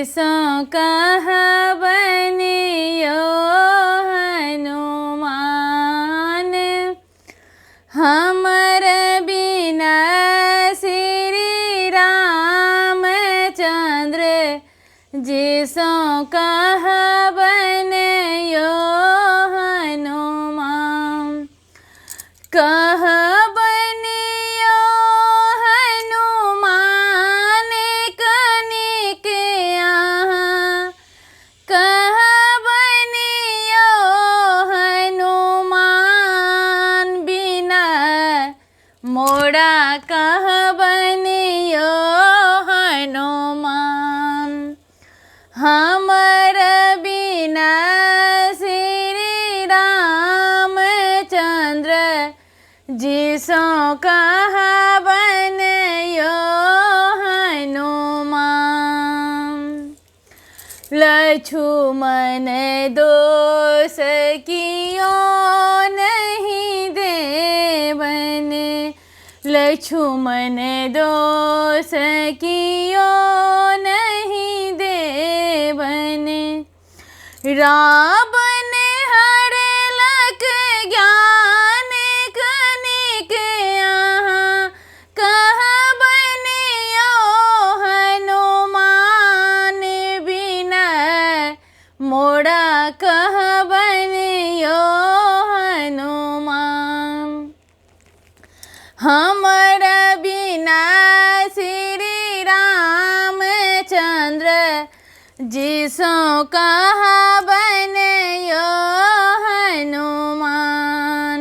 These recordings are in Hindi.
जिसो कह बनियो हनुमान। हमर बिना श्री रामचंद्र जिसो कह बनियो हनुमान। कह बनियो हनुमान कनिक यहाँ। कह बनियो हनुमान बिना मोड़ा कह बनियो हनुमान। हमर बिना श्री रामचंद्र जिसो कह बनियो हनुमान। लक्ष्मण दोष कियो नहीं देवन। लक्ष्मण दोष कियो नहीं देवन। रावण हरलक ज्ञान कनिक यहाँ। कह बनियो हनुमान बिना मोड़ा कह बनियो हनुमान। हमर बिना श्री रामचंद्र जिसो कह बनियो हनुमान।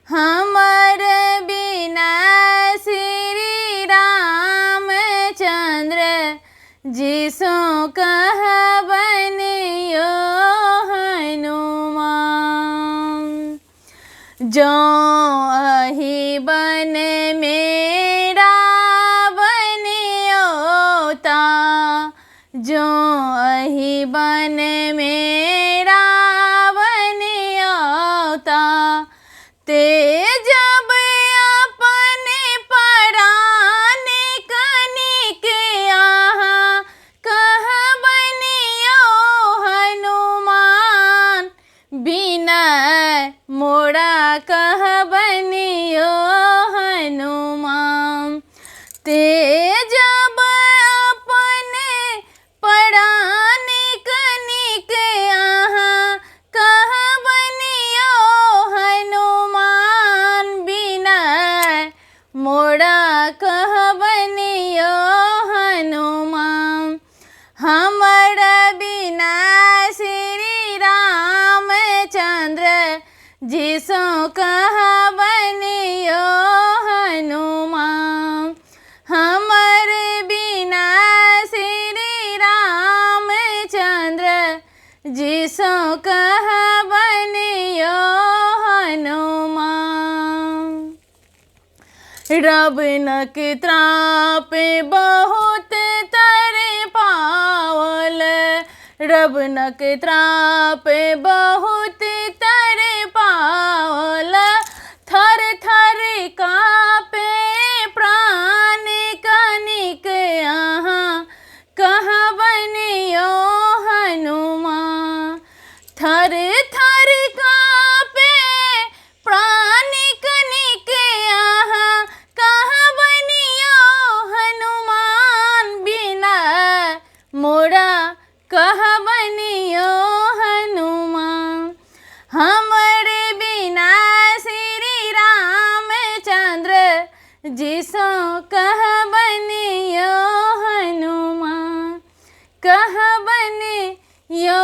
हमर बिना श्री रामचंद्र जिसो कह बनियो हनुमान। जो अहि बन में रावण होता। जो अहि बन में रावण होता। ते जब अपने प्राण कनिक यहाँ। कह बनियो हनुमान बिना मोड़ा कह बनियो हनुमान। ते जब अपने प्राण कनिक यहाँ। कह बनियो हनुमान बिना मोड़ा कह बनियो हनुमान। हमर बिना श्री रामचंद्र जिसो कह बनियो हनुमान। हमर बिना श्री रामचंद्र जिसो कह बनियो हनुमान। रावणक त्राप बहुत तर पावल। रावणक त्राप बहुत तर पावल। थर थर कापे प्राण कनिक यहाँ। कह बनियो हनुमान। थर थर कापे प्राण कनिक यहाँ। कह बनियो हनुमान बिना मोड़ा कह बनियो हनुमान। हमर बिना श्री रामचंद्र जिसो कह बनियो हनुमान। कह बनियो